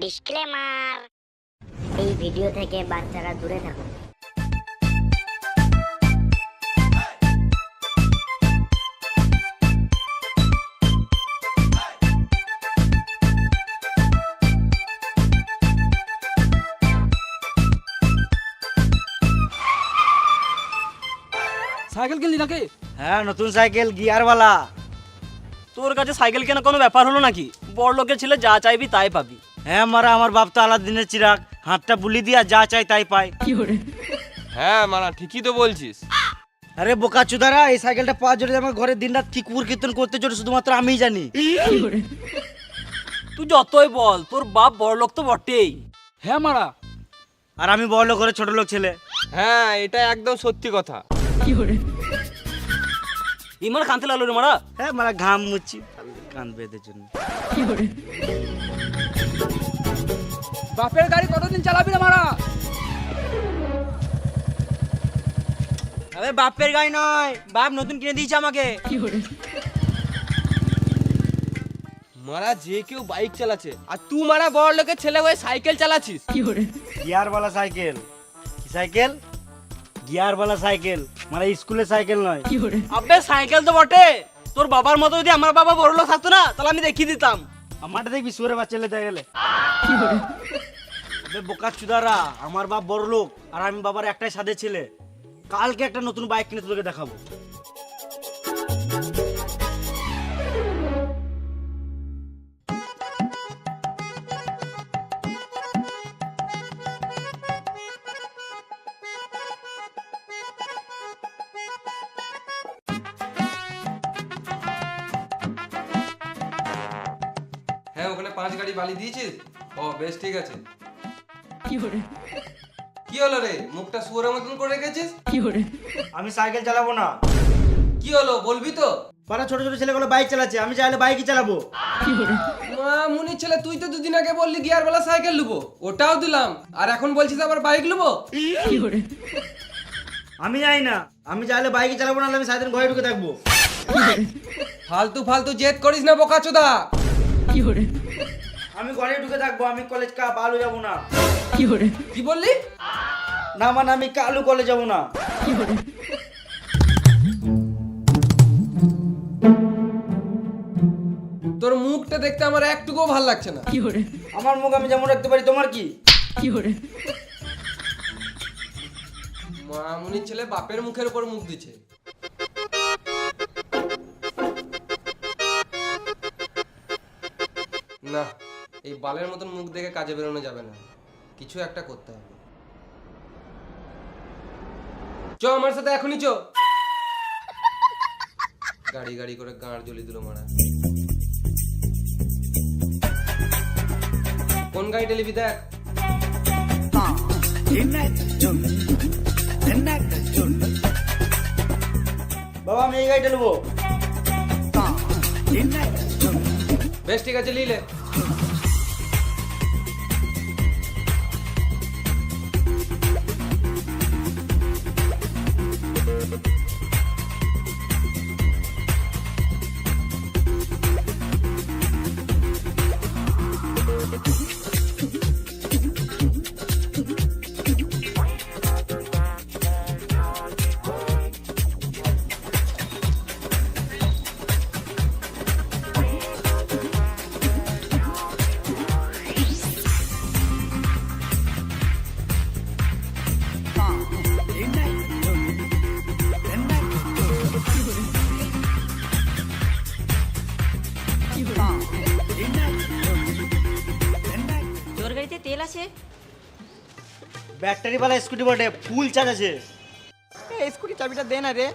Disclaimer, এই video থেকে বাচ্চারা দূরে থাকুন। সাইকেল কিনলি নাকি? হ্যাঁ, নতুন সাইকেল গিয়ারওয়ালা। তোর কাছে সাইকেল কেনা কোনো ব্যাপার হলো নাকি? বড় লোকের ছেলে যা চাইবি তাই পাবি। হ্যাঁ মারা, আমার বাপ তো আলাদিনের চিরাগ, হাতটা বুলি দিয়া যা চাই তাই পায়। হ্যাঁ মারা, ঠিকই তো বলছিস। আরে বোকা চুদারা, এই সাইকেলটা পাওয়ার জন্য আমার ঘরে দিনরাত কি কুকুর কীর্তন করতে চলে শুধুমাত্র আমিই জানি। তুই যতই বল, তোর বাপ বড় লোক তো বটেই। হ্যাঁ মারা, আর আমি বড় লোক ঘরে ছোট লোক ছেলে। হ্যাঁ, এটা একদম সত্যি কথা। ইমান কানতে লাগলো রে মারা। হ্যাঁ মারা, ঘাম মুচ্ছি কান বেঁধের জন্য। বাপের গাড়ি কতদিন চালাবি রে মারা? আরে বাপের গাড়ি নয়, বাপ নতুন কিনে দিয়েছে আমাকে। মারা, যে কেউ বাইক চালাচ্ছে আর তুই মারা বড় লোকের ছেলে হয়ে সাইকেল চালাচ্ছিস। গিয়ারওয়ালা সাইকেল। কি সাইকেল? গিয়ারওয়ালা সাইকেল, মানে স্কুলের সাইকেল নয়। আবে সাইকেল তো বটে, তোর বাবার মতো যদি আমার বাবা বড় লোক থাকতো না তাহলে আমি দেখিয়ে দিতাম। আমারটা দেখবি সুরে বাচ্চা লেতে গেলে। আবে বোকা চুদারা, আমার বাপ বড় লোক আর আমি বাবার একটাই সাদে ছেলে। কালকে একটা নতুন বাইক কিনে তোকে দেখাবো। হ্যাঁ, ওখানে 5 গাড়ি বালি দিয়েছিস? ও বেশ, ঠিক আছে। কি হলো রে, মুখটা শুয়োরের মতন করে রেখেছিস? আমি সাইকেল চালাবো না। কি হলো বলবি তো? পাড়া ছোট ছোট ছেলেগুলো বাইক চালাচ্ছে, আমি চাইলে বাইকই চালাবো। মা মুনির ছেলে, তুই তো দুদিন আগে বললি গিয়ারওয়ালা সাইকেল লুবো, ওটাও দিলাম, আর এখন বলছিস আবার বাইক লুবো? আমি যাই না, আমি চাইলে বাইকই চালাবো, না আমি সারাদিন ঘরে ঢুকে থাকবো। ফালতু ফালতু জেদ করিস না বোকাচোদা। আমি ঘরে ঢুকে থাকবো, আমি কলেজ আলু যাবো না। কি বললি? না মানে আমি কালু কলেজ যাবো না। তোর মুখটা দেখতে আমার একটুকুও ভাল লাগছে না। আমার মুখ আমি যেমন রাখতে পারি, তোমার কি? মামুনির ছেলে বাপের মুখের উপর মুখ দিচ্ছে। না, এই বালের মতন মুখ দেখে কাজে বেরোনো যাবে না, কিছু একটা করতে হবে। চ আমার সাথে এখনই চ। গাড়ি গাড়ি করে গাঁড় জ্বলি দিল মারা। কোন গাড়িটা নিবি দেখ। বাবা আমি এই গাড়িটা নেবো। বেশ, ঠিক আছে, লিলে। তোর গাড়িতে তেল আছে? ব্যাটারিওয়ালা স্কুটি বটে, ফুল চার্জ আছে। এই স্কুটি চাবিটা দে না রে।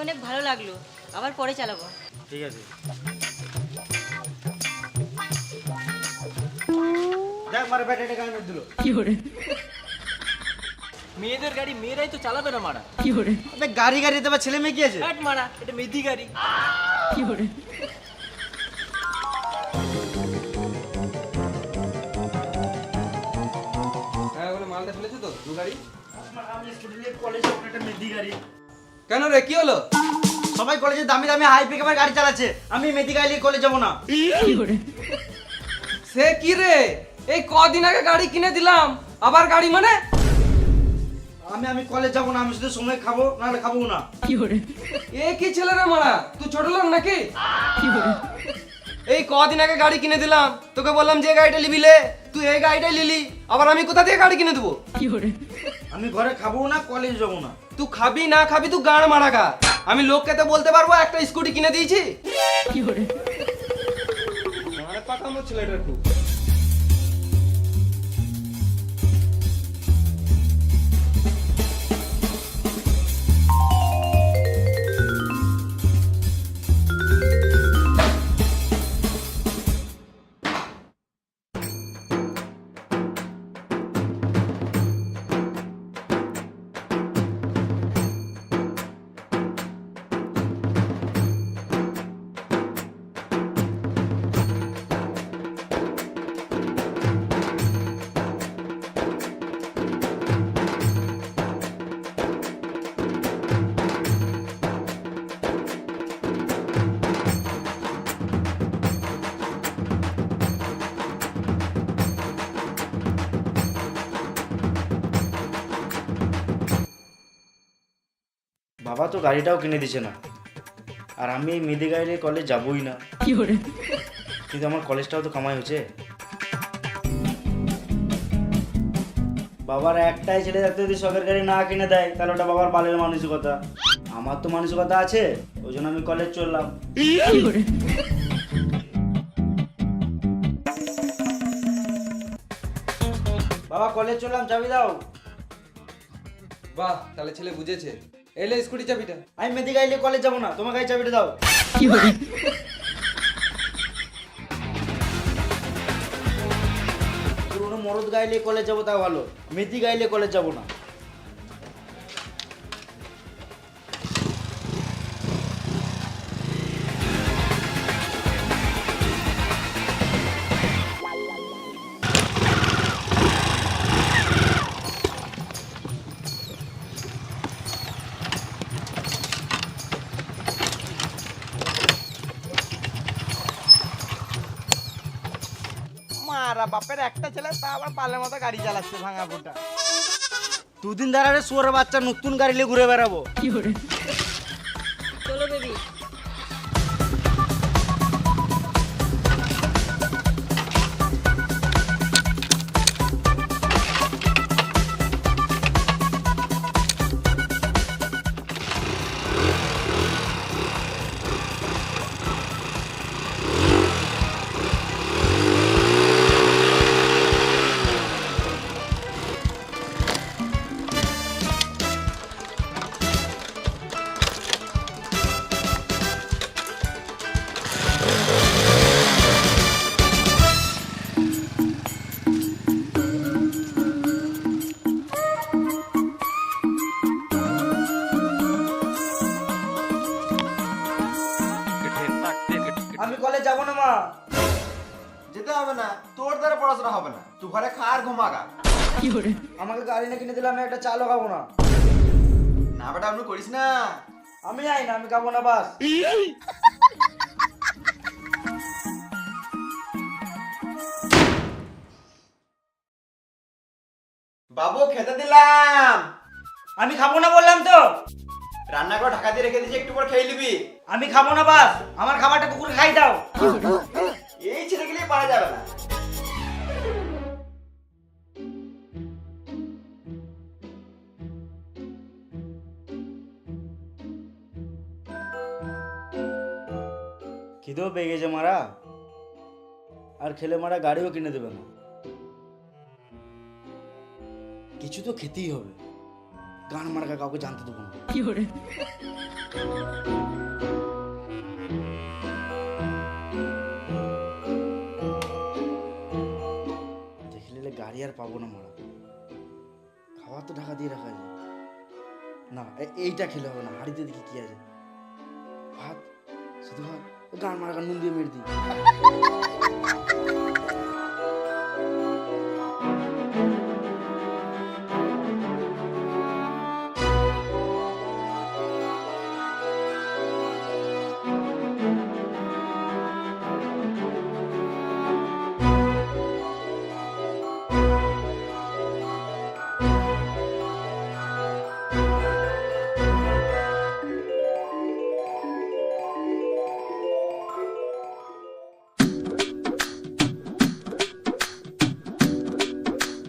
অনেক ভালো লাগলো, আবার পরে চালাবো। ঠিক আছে, দেখ মারা ব্যাটারিটা কেমন দিল। মেয়েদের গাড়ি মেয়েরাই তো চালাবে না মারা। আবে গাড়ি গাড়িতে বা ছেলে মেয়ে কি আছে? হাট মারা, এটা মেদি গাড়ি। হ্যাঁ ওখানে মালটা ফেলেছো তো দু গাড়ি? আমি স্কুটি নিয়ে কলেজে একটা মেদি গাড়ি। কেন রে কি হলো? সবাই কলেজে দামি দামি হাই পিকআপের গাড়ি চালাচ্ছে, আমি মেদি গাড়ি নিয়ে কলেজ যাবো না। সে কি রে, এই কদিন আগে গাড়ি কিনে দিলাম, আবার গাড়ি মানে? আমি কলেজ যাবো না, আমি শুধু সময় খাবো, নাহলে খাবো না। এ কি ছেলে রে মারা, তুই ছোট লোক নাকি? এই কদিন আগে গাড়ি কিনে দিলাম, তোকে বললাম যে গাড়িটা নিবি লে, তুই এই গাড়িটাই নিলি, আবার আমি কোথা থেকে গাড়ি কিনে দেবো? আমি ঘরে খাবো না, কলেজ যাবো না। তুই খাবি না খাবি তুই গাড় মারা গা, আমি লোককে তো বলতে পারবো একটা স্কুটি কিনে দিয়েছি। মারা পাকামো ছেলেটা খুব। বাবা তো গাড়িটাও কিনে দিছে না, আর আমি এই মেদি গাড়ি নিয়ে কলেজ যাবোই না। কিন্তু আমার কলেজটাও তো কামাই হচ্ছে। বাবার একটাই ছেলে থাকতে যদি শখের গাড়ি না কিনে দেয়, তাহলে ওটা বাবার বালের মানসিকতা। আমার তো মানসিকতা আছে, ওই জন্য আমি কলেজ চললাম। বাবা কলেজ চললাম, চাবি দাও। বাহ, তাহলে ছেলে বুঝেছে। এলে স্কুটি চাবিটা। আমি মেদি গাড়ি নিয়ে কলেজ যাবো না, তোমার গাড়ি চাবিটা দাও। পুরোনো মরদ গাড়ি নিয়ে কলেজ যাবো তাও ভালো, মেদি গাড়ি নিয়ে কলেজ যাবো না। মারা বাপের একটা ছেলে, তা আবার পালের মতো গাড়ি চালাচ্ছে ভাঙা ফুটা। দুদিন ধরে শুয়োরের বাচ্চা নতুন গাড়ি নিয়ে ঘুরে বেড়াবো। চলো বেবি। আমি কলেজ যাবো না মা। যেতে হবে না, তোর দ্বারা পড়াশোনা হবে না, তুই ঘরে খা আর ঘুমাগা। আমাকে গাড়ি না কিনে দিলে আমি একটা চালও খাবো না। না বেটা আপনি করিস না। আমি যাই না, আমি খাবো না বাস। বাবু খেতে দিলাম। আমি খাবো না বললাম তো। রান্না করে ঢাকা দিয়ে রেখে দিয়েছি, একটু পর খেয়ে নিবি। আমি খাবো না বাস, আমার খাবারটা কুকুর খাই দাও। এই ছেলেগুলি পারা যাবে না। খিদেও পেয়ে গেছে মারা, আর খেলে মারা গাড়িও কিনে দেবে না। কিছু তো খেতেই হবে, গান মার্কা কাউকে জানতে দেবো না। দেখলে গাড়ি আর পাবো না মারা, খাওয়া তো ঢাকা দিয়ে রাখা যায় না। এইটা খেলে হবে না, হাড়িতে দেখি কি আছে, ভাত, শুধু ভাত, গান মারা নুন দিয়ে মেরে দিই।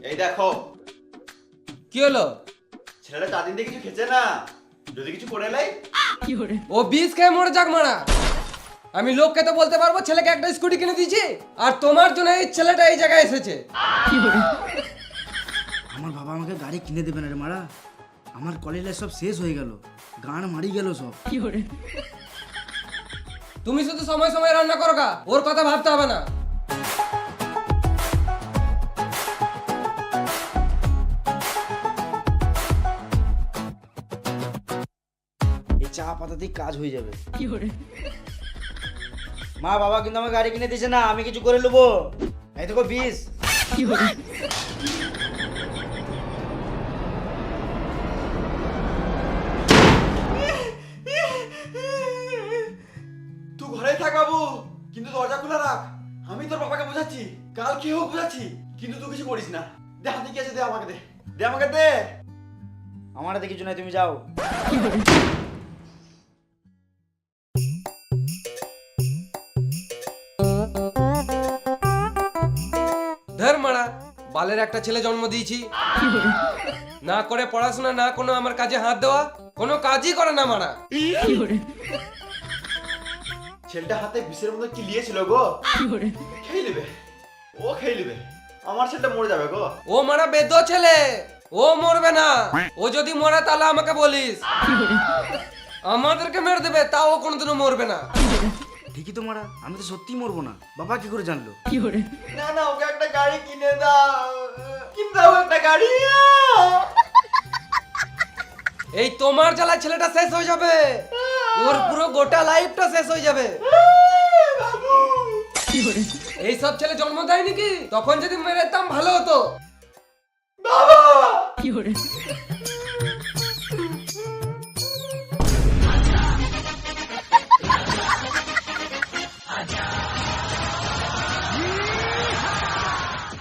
এই দেখো, কি হলো? ছেলেটা 4 দিন থেকে কিছু খেছে না, যদি কিছু করে লাই। ও বিষ খেয়ে মরে যাক মারা। আমি লোককে তো বলতে পারবো ছেলেকে একটা স্কুটি কিনে দিয়েছি, আর তোমার জন্য এই ছেলেটা এই জায়গায় এসেছে। আমার বাবা আমাকে গাড়ি কিনে দেবে না রে মারা, আমার কলেজ লাইফ সব শেষ হয়ে গেল, গান মারি গেল সব। তুমি শুধু সময় সময় রান্না করো গা, ওর কথা ভাবতে হবে না। এই চা পাতাতেই কাজ হয়ে যাবে। মা বাবা কিন্তু আমার গাড়ি কিনে দিয়েছে না, আমি কিছু করে নেবো। এই দেখো 20। তুই ঘরেই থাক বাবু, কিন্তু দরজা খোলা রাখ। আমি তোর বাবাকে বোঝাচ্ছি, কাল কি হোক বোঝাচ্ছি, কিন্তু তুই কিছু করিস না। দে, হাতে কি আছে দে আমাকে, দে দে আমাকে দে। আমার হাতে কিছু নাই, তুমি যাও। ধর মারা, বালের একটা ছেলে জন্ম দিয়েছি, না করে পড়াশোনা, না কোনো আমার কাজে হাত দেওয়া, কোনো কাজই করে না মারা। ছেলেটা হাতে বিষের মতো কি লিয়েছিল গো, খেয়ে নেবে, ও খেয়ে নেবে। আমার ছেলেটা মরে যাবে গো। ও মারা বেদ ছেলে, ও মরবে না। ও যদি মরে তাহলে আমাকে বলিস, আমাদেরকে মেরে দেবে, তাও ও কোনোদিনও মরবে না। ঠিকই তো মারা, আমি তো সত্যিই মরবো না। বাবা কি করে জানলো? না না, ওকে একটা গাড়ি কিনে দাও, কিনে দাও একটা গাড়ি। এই তোমার জ্বালা ছেলেটা শেষ হয়ে যাবে, ওর পুরো গোটা লাইফটা শেষ হয়ে যাবে। এই সব ছেলে জন্ম দেয় নাকি? তখন যদি মেরে দিতাম ভালো হতো।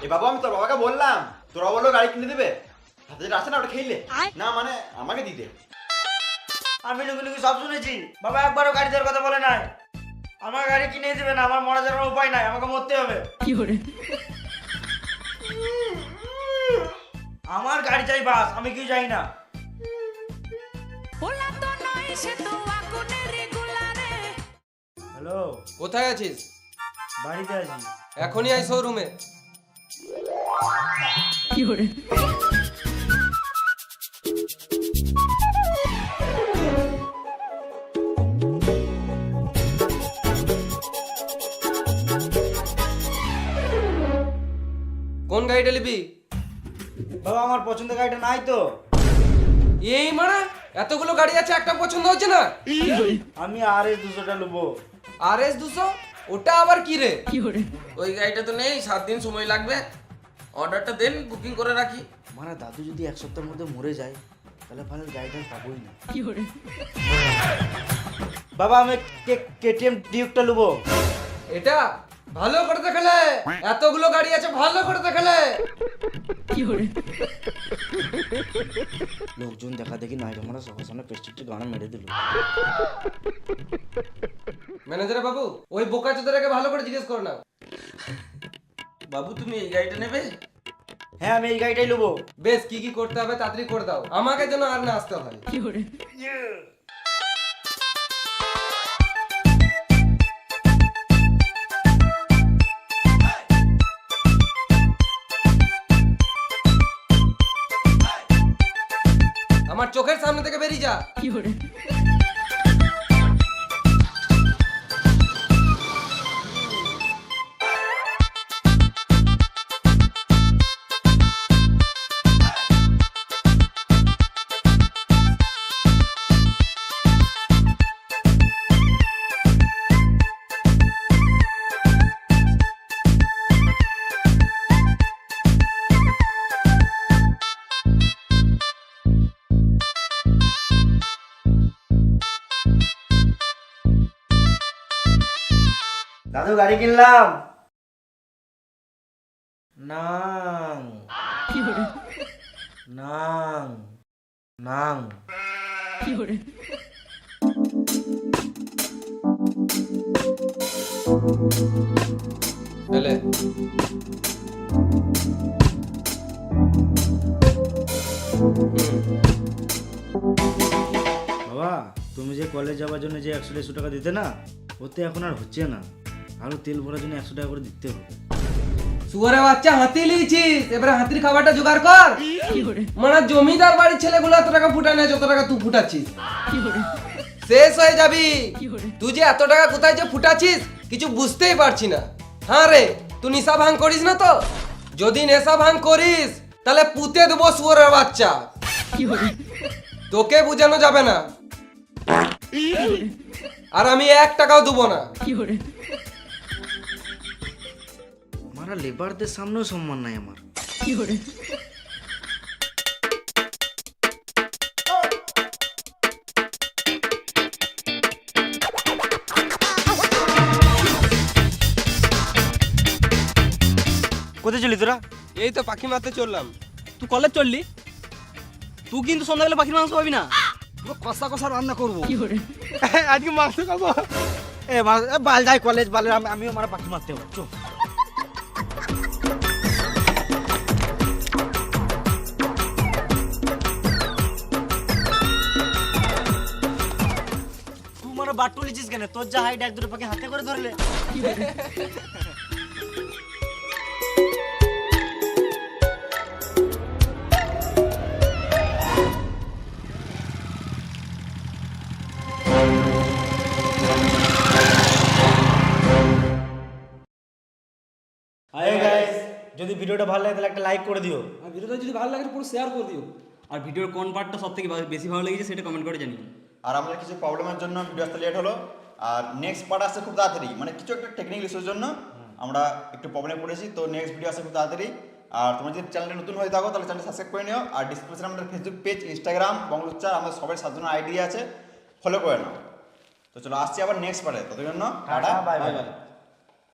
এ বাবা, আমি তোর বাবাকে বললাম, তোরা বললো গাড়ি কিনে দেবে, হাতে যেটা আছে না ওটা খেলে না, মানে আমাকে দিতে। আমি লুকি লুকি সব শুনেছি, বাবা একবারও গাড়ি দেওয়ার কথা বলে নাই। আমার গাড়ি কিনে দেবে না, আমার মরা যাওয়ার উপায় নাই, আমাকে মরতে হবে। আমার গাড়ি চাই বাস, আমি কি যাই না। হ্যালো, কোথায় আছিস? বাড়িতে আছি। এখনই আই শোরুমে। কোন গাড়িটা নিবি? বাবা আমার পছন্দের গাড়িটা নাই তো। এই মারা, এতগুলো গাড়ি আছে, একটা পছন্দ হচ্ছে না? আমি RS 200টা নেবো। RS 200? ওটা আবার কি রে? ওই গাড়িটা তো নেই, 7 দিন সময় লাগবে। অর্ডারটা দেন, বুকিং করে রাখি। মানে দাদু যদি 1 সপ্তাহের মধ্যে মরে যায়, তাহলে ভালো গাড়িটা পাবোই না। বাবা আমি KTM ডিউকটা নেবো। এটা ভালো করে দেখালে, এতগুলো গাড়ি আছে, ভালো করে দেখালে। লোকজন দেখা দেখি নাই, আমরা সবার সামনে প্রেস্টিজটা গানা মেরে দিল। ম্যানেজার বাবু, ওই বোকা চোদাটাকে ভালো করে জিজ্ঞেস করো না। বাবু তুমি এই গাড়িটা নেবে? হ্যাঁ আমি এই গাড়িটাই নেবো। বেশ, কি কি করতে হবে তাড়াতাড়ি করে দাও, আমাকে যেন আর না আসতে হয়। আমার চোখের সামনে থেকে বেরিয়ে যা। দাদু গাড়ি কিনলাম। নাং নাং নাং এলে বাবা, তুমি যে কলেজ যাওয়ার জন্য যে 100-150 টাকা দিতে না, ওতে এখন আর হচ্ছে না। আরো তেল ভরার জন্য 100 টাকা করে দিতে হবে। শুয়ারে বাচ্চা হাতি লিয়েছিস, এবারে হাতির খাবারটা জোগাড় কর। মানে জমিদার বাড়ির ছেলেগুলো এত টাকা ফুটায় না যত টাকা তুই ফুটাচ্ছিস। শেষ হয়ে যাবি। তুই যে এত টাকা কোথায় যে ফুটাচ্ছিস কিছু বুঝতেই পারছি না। হ্যাঁ রে, তুই নেশা ভাঙ করিস না তো? যদি নেশা ভাঙ করিস তাহলে পুঁতে দেবো শুয়ারের বাচ্চা। তোকে বোঝানো যাবে না, আর আমি 1 টাকাও দেবো না। মারা লেবারদের সামনেও সম্মান নাই আমার। কোথায় চলি তোরা? এই তো পাখি মারতে চললাম। তুই কলেজ চললি, তুই কিন্তু সন্ধ্যাবেলা পাখির মাংস পাবি না। কষা কষা রান্না করবো। আজকে মাংস খাবো। বাল যাই কলেজ, বালের আমিও মারা পাখি মারতে হবে। চো তুই মারা বাট তুলেছিস কেন? তোর যা হাইট 1-2 পাখি হাতে করে ধরলে। হাই গাইস, যদি ভিডিওটা ভালো লাগে তাহলে একটা লাইক করে দিও। আর ভিডিওটা যদি ভালো লাগে পুরো শেয়ার করে দিও। আর ভিডিওর কোন পার্টটা সব থেকে বেশি ভালো লেগেছে সেটা কমেন্ট করে জানিও। আর আমাদের কিছু প্রবলেমের জন্য ভিডিও আসতে লেট হলো, আর নেক্সট পার্ট আসছে খুব তাড়াতাড়ি, মানে কিছু একটা টেকনিক্যাল ইস্যুর জন্য আমরা একটু প্রবলেমে পড়েছি। তো নেক্সট ভিডিও আসছে খুব তাড়াতাড়ি। আর তোমরা যদি চ্যানেলটা নতুন হয়ে থাকো তাহলে চ্যানেলটা সাবস্ক্রাইব করে নিও। আর ডিসক্রিপশনে আমাদের ফেসবুক পেজ, ইনস্টাগ্রাম, বংলুচ্চার, আমাদের সবাই 7 জনের আইডি আছে, ফলো করে নাও। তো চলো আসছি আবার নেক্সট পার্টে, ততক্ষণ টাটা, বাই বাই।